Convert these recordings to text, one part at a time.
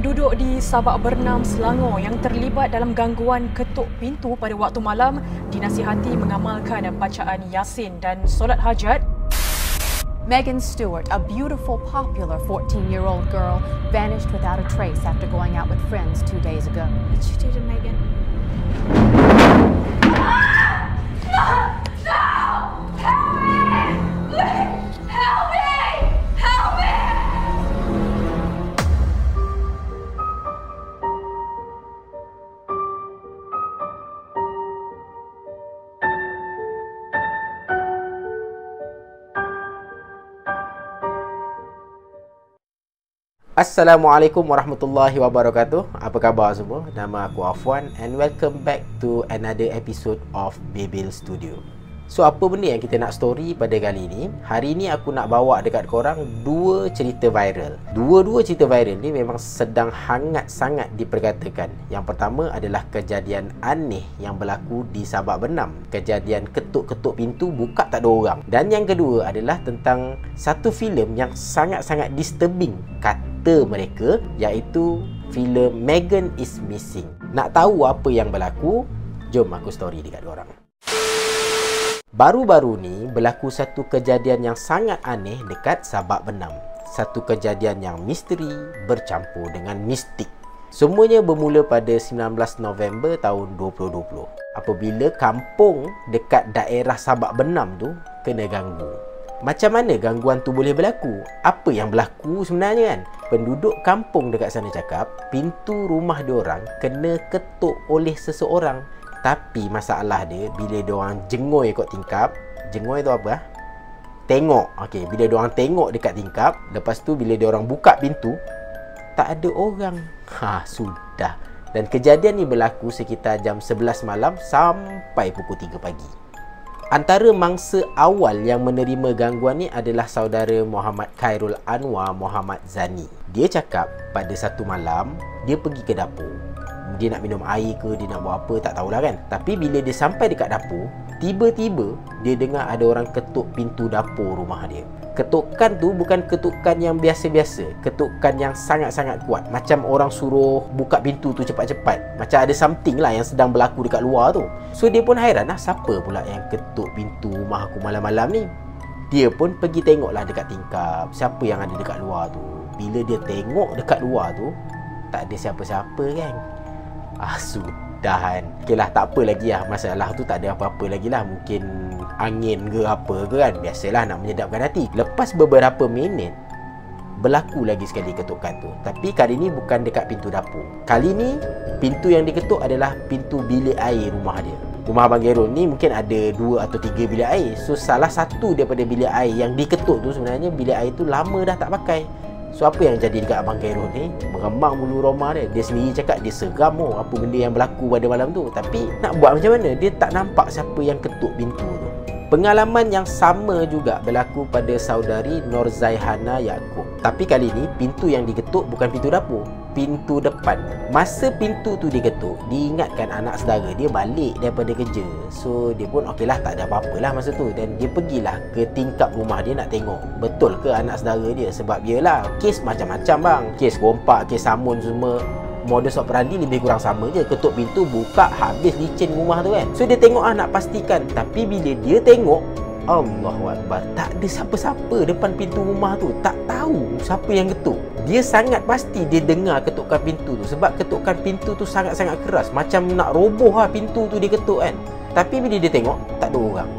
Penduduk di Sabak Bernam, Selangor yang terlibat dalam gangguan ketuk pintu pada waktu malam dinasihati mengamalkan bacaan Yasin dan solat hajat. Megan Stewart, a beautiful, popular 14-year-old girl, vanished without a trace after going out with friends 2 days ago. What did you do to Megan? Assalamualaikum warahmatullahi wabarakatuh. Apa khabar semua? Nama aku Afwan and welcome back to another episode of Bibil Studio. So, apa benda yang kita nak story pada kali ni? Hari ni aku nak bawa dekat korang dua cerita viral. Dua-dua cerita viral ni memang sedang hangat sangat diperkatakan. Yang pertama adalah kejadian aneh yang berlaku di Sabak Bernam. Kejadian ketuk-ketuk pintu buka tak ada orang. Dan yang kedua adalah tentang satu filem yang sangat-sangat disturbing kata mereka, iaitu filem Megan is Missing. Nak tahu apa yang berlaku? Jom aku story dekat korang. Baru-baru ni berlaku satu kejadian yang sangat aneh dekat Sabak Bernam. Satu kejadian yang misteri bercampur dengan mistik. Semuanya bermula pada 19 November tahun 2020 apabila kampung dekat daerah Sabak Bernam tu kena ganggu. Macam mana gangguan tu boleh berlaku? Apa yang berlaku sebenarnya kan? Penduduk kampung dekat sana cakap pintu rumah diorang kena ketuk oleh seseorang. Tapi masalah dia, bila diorang jengoi kat tingkap, jengoi tu apa? Tengok. Okey, bila diorang tengok dekat tingkap, lepas tu bila diorang buka pintu, tak ada orang. Sudah. Dan kejadian ni berlaku sekitar jam 11 malam sampai pukul 3 pagi. Antara mangsa awal yang menerima gangguan ni adalah saudara Muhammad Khairul Anwar Muhammad Zani. Dia cakap pada satu malam, dia pergi ke dapur. Dia nak minum air ke, dia nak buat apa, tak tahulah kan. Tapi bila dia sampai dekat dapur, tiba-tiba dia dengar ada orang ketuk pintu dapur rumah dia. Ketukan tu bukan ketukan yang biasa-biasa, ketukan yang sangat-sangat kuat. Macam orang suruh buka pintu tu cepat-cepat. Macam ada something lah yang sedang berlaku dekat luar tu. So dia pun hairan lah, siapa pula yang ketuk pintu rumah aku malam-malam ni. Dia pun pergi tengoklah dekat tingkap, siapa yang ada dekat luar tu. Bila dia tengok dekat luar tu, tak ada siapa-siapa kan. Sudahan. Okey lah, tak apa lagi lah. Masalah tu tak ada apa-apa lagi lah. Mungkin angin ke apa ke kan. Biasalah nak menyedapkan hati. Lepas beberapa minit, berlaku lagi sekali ketukan tu. Tapi kali ni bukan dekat pintu dapur. Kali ni pintu yang diketuk adalah pintu bilik air rumah dia. Rumah Abang Gerul ni mungkin ada 2 atau 3 bilik air. So salah satu daripada bilik air yang diketuk tu, sebenarnya bilik air tu lama dah tak pakai. So apa yang jadi dekat Abang Khairul ni, meremang bulu roma dia. Dia sendiri cakap dia seram apa benda yang berlaku pada malam tu. Tapi nak buat macam mana? Dia tak nampak siapa yang ketuk pintu tu. Pengalaman yang sama juga berlaku pada saudari Nur Zaihana Yaakob. Tapi kali ni pintu yang diketuk bukan pintu dapur, pintu depan. Masa pintu tu diketuk, diingatkan anak saudara dia balik daripada kerja. So dia pun okeylah, tak ada apa-apalah masa tu. Dan dia pergilah ke tingkap rumah dia nak tengok betul ke anak saudara dia. Sebab biarlah, kes macam-macam bang. Kes rompak, kes samun semua, modus operandi lebih kurang sama je. Ketuk pintu, buka, habis licin rumah tu kan. So dia tengok nak pastikan. Tapi bila dia tengok, Allahuakbar, tak ada siapa-siapa depan pintu rumah tu. Tak tahu siapa yang ketuk. Dia sangat pasti dia dengar ketukan pintu tu. Sebab ketukan pintu tu sangat-sangat keras. Macam nak roboh lah pintu tu dia ketuk kan. Tapi bila dia tengok, tak ada orang.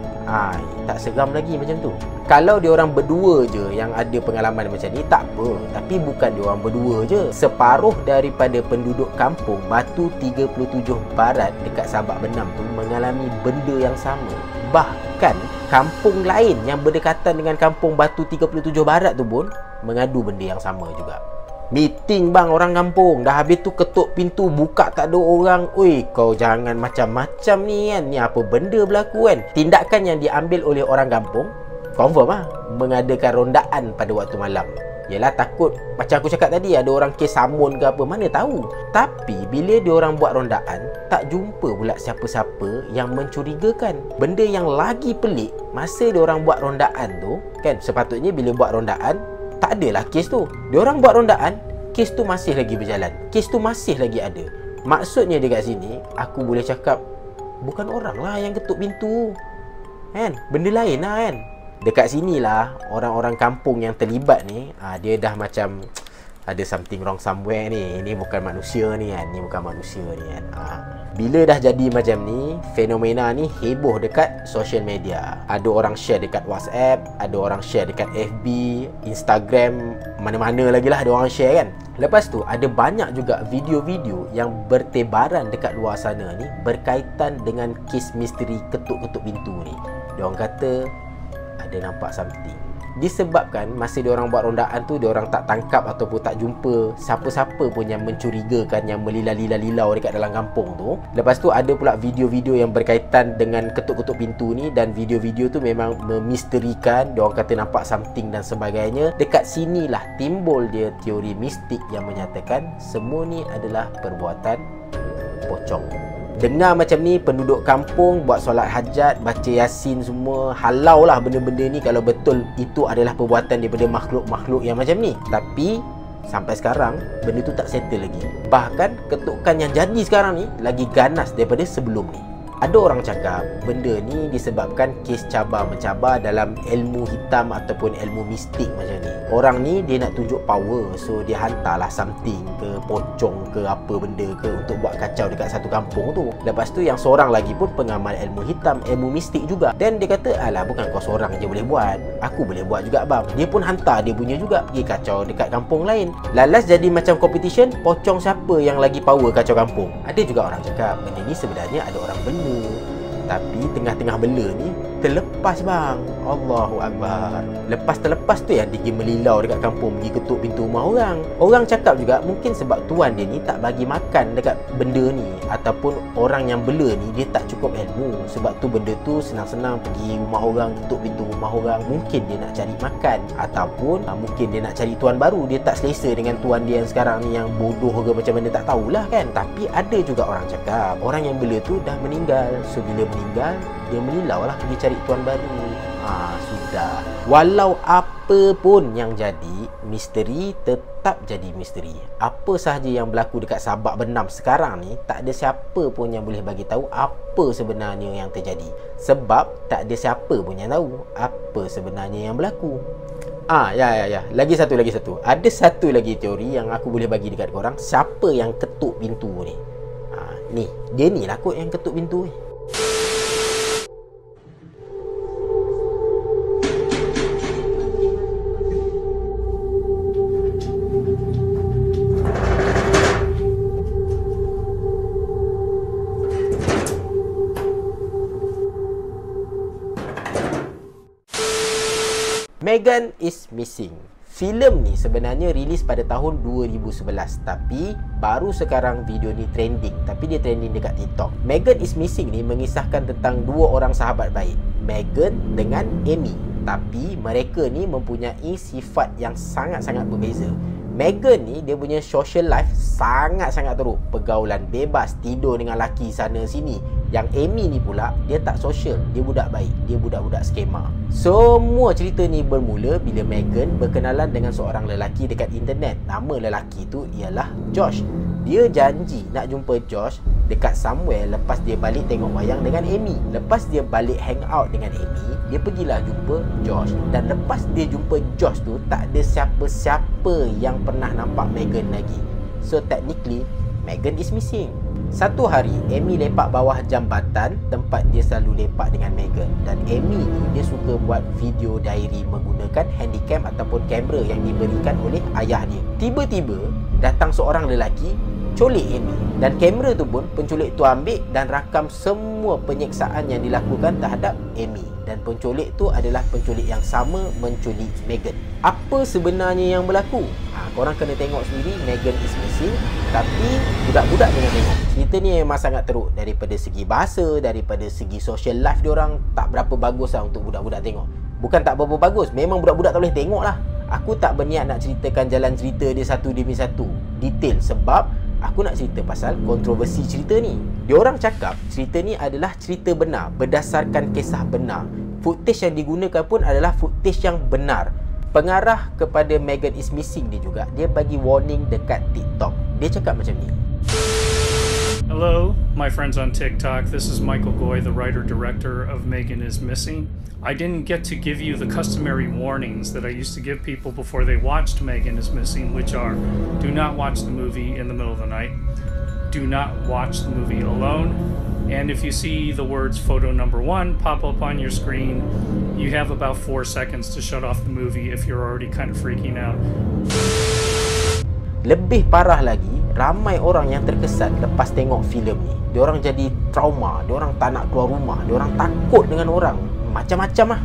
Tak seram lagi macam tu. Kalau dia orang berdua je yang ada pengalaman macam ni, tak apa. Tapi bukan dia orang berdua je. Separuh daripada penduduk kampung Batu 37 Barat dekat Sabak Bernam tu mengalami benda yang sama. Bahkan kampung lain yang berdekatan dengan kampung Batu 37 Barat tu pun mengadu benda yang sama juga. Meeting bang orang kampung. Dah habis tu ketuk pintu, buka tak ada orang. Oi, kau jangan macam-macam ni kan. Ni apa benda berlaku kan. Tindakan yang diambil oleh orang kampung, confirm lah, mengadakan rondaan pada waktu malam. Yelah, takut macam aku cakap tadi, ada orang kes samun ke apa, mana tahu. Tapi bila diorang buat rondaan, tak jumpa pula siapa-siapa yang mencurigakan. Benda yang lagi pelik, masa diorang buat rondaan tu kan, sepatutnya bila buat rondaan tak adalah kes tu. Diorang buat rondaan, kes tu masih lagi berjalan. Kes tu masih lagi ada. Maksudnya dekat sini, aku boleh cakap bukan orang lah yang ketuk pintu, kan? Benda lain lah, kan? Dekat sinilah orang-orang kampung yang terlibat ni, dia dah macam ada something wrong somewhere ni. Ini bukan manusia ni, kan? Ini bukan manusia ni, kan? Bila dah jadi macam ni, fenomena ni heboh dekat social media. Ada orang share dekat WhatsApp, ada orang share dekat FB, Instagram, mana-mana lagi lah ada orang share, kan? Lepas tu ada banyak juga video-video yang bertebaran dekat luar sana ni berkaitan dengan kes misteri ketuk-ketuk pintu ni. Diorang kata ada nampak something. Disebabkan masa diorang buat rondaan tu, diorang tak tangkap ataupun tak jumpa siapa-siapa pun yang mencurigakan, yang melila-lilau dekat dalam kampung tu. Lepas tu ada pula video-video yang berkaitan dengan ketuk-ketuk pintu ni, dan video-video tu memang memisterikan. Diorang kata nampak something dan sebagainya. Dekat sinilah timbul dia teori mistik yang menyatakan semua ni adalah perbuatan pocong. Dengar macam ni, penduduk kampung buat solat hajat, baca yasin semua, halau lah benda-benda ni kalau betul itu adalah perbuatan daripada makhluk-makhluk yang macam ni. Tapi sampai sekarang benda tu tak settle lagi. Bahkan ketukan yang jadi sekarang ni lagi ganas daripada sebelum ni. Ada orang cakap benda ni disebabkan kes cabar-mencabar dalam ilmu hitam ataupun ilmu mistik macam ni. Orang ni dia nak tunjuk power, so dia hantarlah something ke, pocong ke, apa benda ke untuk buat kacau dekat satu kampung tu. Lepas tu yang seorang lagi pun pengamal ilmu hitam, ilmu mistik juga. Dan dia kata, alah bukan kau seorang je boleh buat, aku boleh buat juga bang. Dia pun hantar dia punya juga pergi kacau dekat kampung lain. Lalas jadi macam competition, pocong siapa yang lagi power kacau kampung. Ada juga orang cakap benda ni sebenarnya ada orang bela, tapi tengah-tengah bela ni terlepas bang. Allahu Akbar. Lepas terlepas tu yang dia pergi melilau dekat kampung, pergi ketuk pintu rumah orang. Orang cakap juga mungkin sebab tuan dia ni tak bagi makan dekat benda ni, ataupun orang yang bela ni dia tak cukup ilmu. Sebab tu benda tu senang-senang pergi rumah orang, ketuk pintu rumah orang. Mungkin dia nak cari makan, ataupun mungkin dia nak cari tuan baru. Dia tak selesa dengan tuan dia yang sekarang ni, yang bodoh ke macam mana tak tahulah, kan. Tapi ada juga orang cakap orang yang bela tu dah meninggal. So bila meninggal, dia melilau lah pergi cari tuan baru. Sudah. Walau apa pun yang jadi, misteri tetap jadi misteri. Apa sahaja yang berlaku dekat Sabak Benam sekarang ni, tak ada siapa pun yang boleh bagi tahu apa sebenarnya yang terjadi. Sebab tak ada siapa pun yang tahu apa sebenarnya yang berlaku. Ya. Lagi satu. Ada satu lagi teori yang aku boleh bagi dekat korang. Siapa yang ketuk pintu ni? Ni, dia ni lah kot yang ketuk pintu ni. Megan is Missing. Filem ni sebenarnya rilis pada tahun 2011, tapi baru sekarang video ni trending. Tapi dia trending dekat TikTok. Megan is Missing ni mengisahkan tentang dua orang sahabat baik, Megan dengan Amy. Tapi mereka ni mempunyai sifat yang sangat-sangat berbeza. Megan ni dia punya social life sangat-sangat teruk, pergaulan bebas, tidur dengan laki sana sini. Yang Amy ni pula dia tak social, dia budak baik, dia budak-budak skema. Semua cerita ni bermula bila Megan berkenalan dengan seorang lelaki dekat internet. Nama lelaki tu ialah Josh. Dia janji nak jumpa Josh dekat somewhere lepas dia balik tengok wayang dengan Amy. Lepas dia balik hang out dengan Amy, dia pergilah jumpa Josh. Dan lepas dia jumpa Josh tu, tak ada siapa-siapa yang pernah nampak Megan lagi. So technically Megan is missing. Satu hari, Amy lepak bawah jambatan tempat dia selalu lepak dengan Megan. Dan Amy ni dia suka buat video diary menggunakan handycam ataupun kamera yang diberikan oleh ayah dia. Tiba-tiba datang seorang lelaki culik Amy, dan kamera tu pun penculik tu ambil dan rakam semua penyiksaan yang dilakukan terhadap Amy. Dan penculik tu adalah penculik yang sama menculik Megan. Apa sebenarnya yang berlaku? Korang kena tengok sendiri. Megan is Missing. Tapi budak-budak kena tengok. Cerita ni memang sangat teruk. Daripada segi bahasa, daripada segi social life diorang, tak berapa bagus lah untuk budak-budak tengok. Bukan tak berapa bagus, memang budak-budak tak boleh tengok lah. Aku tak berniat nak ceritakan jalan cerita dia satu demi satu detail, sebab aku nak cerita pasal kontroversi cerita ni. Diorang cakap cerita ni adalah cerita benar, berdasarkan kisah benar. Footage yang digunakan pun adalah footage yang benar. Pengarah kepada Megan is Missing ni juga, dia bagi warning dekat TikTok. Dia cakap macam ni. Hello, my friends on TikTok. This is Michael Goy, the writer-director of Megan is Missing. I didn't get to give you the customary warnings that I used to give people before they watched Megan is Missing, which are, do not watch the movie in the middle of the night, do not watch the movie alone, and if you see the words photo number 1 pop up on your screen, you have about 4 seconds to shut off the movie if you're already kind of freaking out. Lebih parah lagi, ramai orang yang terkesan lepas tengok filem ni. Diorang jadi trauma, diorang tak nak keluar rumah, diorang takut dengan orang, macam-macam lah.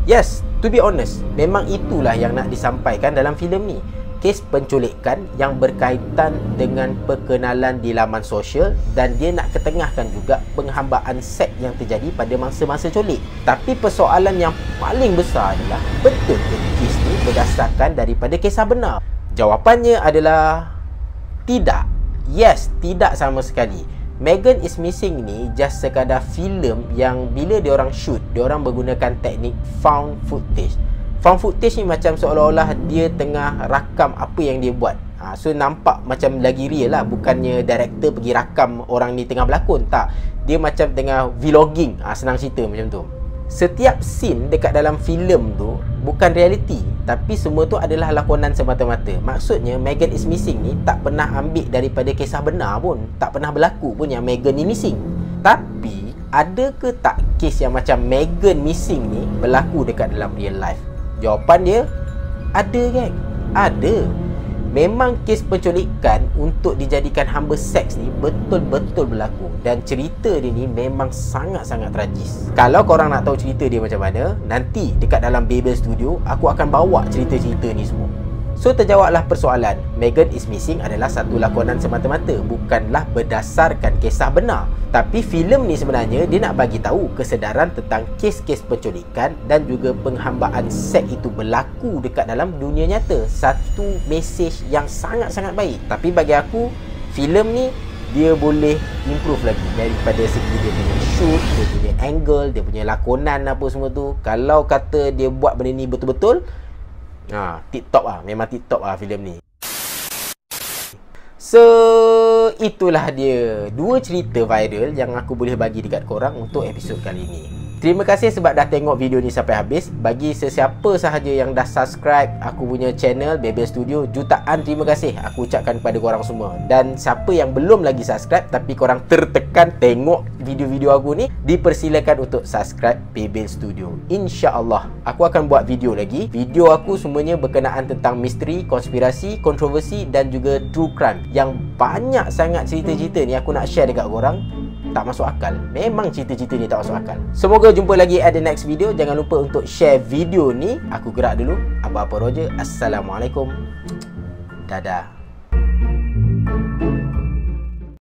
Yes, to be honest, memang itulah yang nak disampaikan dalam filem ni. Kes penculikan yang berkaitan dengan perkenalan di laman sosial, dan dia nak ketengahkan juga penghambaan seks yang terjadi pada masa-masa culik. Tapi persoalan yang paling besar adalah, betul ke kes ni berdasarkan daripada kisah benar? Jawapannya adalah tidak. Yes, tidak sama sekali. Megan is Missing ni just sekadar filem yang bila diorang shoot, diorang menggunakan teknik found footage. Found footage ni macam seolah-olah dia tengah rakam apa yang dia buat. So nampak macam lagi real lah. Bukannya director pergi rakam orang ni tengah berlakon. Tak, dia macam tengah vlogging. Senang cerita macam tu. Setiap scene dekat dalam filem tu bukan reality, tapi semua tu adalah lakonan semata-mata. Maksudnya Megan is Missing ni tak pernah ambil daripada kisah benar pun. Tak pernah berlaku pun yang Megan ni missing. Tapi ada ke tak kes yang macam Megan missing ni berlaku dekat dalam real life? Jawapan dia, ada kan? Ada. Memang kes penculikan untuk dijadikan hamba seks ni betul-betul berlaku. Dan cerita dia ni memang sangat-sangat tragis. Kalau korang nak tahu cerita dia macam mana, nanti dekat dalam Babel Studio aku akan bawa cerita-cerita ni semua. So terjawablah persoalan, Megan is Missing adalah satu lakonan semata-mata, bukanlah berdasarkan kisah benar. Tapi filem ni sebenarnya dia nak bagi tahu kesedaran tentang kes-kes penculikan dan juga penghambaan seks itu berlaku dekat dalam dunia nyata. Satu mesej yang sangat-sangat baik. Tapi bagi aku, filem ni dia boleh improve lagi daripada segi dia punya shoot, dia punya angle, dia punya lakonan apa semua tu. Kalau kata dia buat benda ni betul-betul, TikTok lah, memang TikTok lah filem ni. So, itulah dia 2 cerita viral yang aku boleh bagi dekat korang untuk episod kali ni. Terima kasih sebab dah tengok video ni sampai habis. Bagi sesiapa sahaja yang dah subscribe aku punya channel Babel Studio, jutaan terima kasih aku ucapkan kepada korang semua. Dan siapa yang belum lagi subscribe tapi korang tertekan tengok video-video aku ni, dipersilakan untuk subscribe Babel Studio. InsyaAllah aku akan buat video lagi. Video aku semuanya berkenaan tentang misteri, konspirasi, kontroversi dan juga true crime. Yang banyak sangat cerita-cerita ni aku nak share dekat korang. Tak masuk akal. Memang cerita-cerita ni tak masuk akal. Semoga jumpa lagi at the next video. Jangan lupa untuk share video ni. Aku gerak dulu. Abang Roger. Assalamualaikum. Dadah.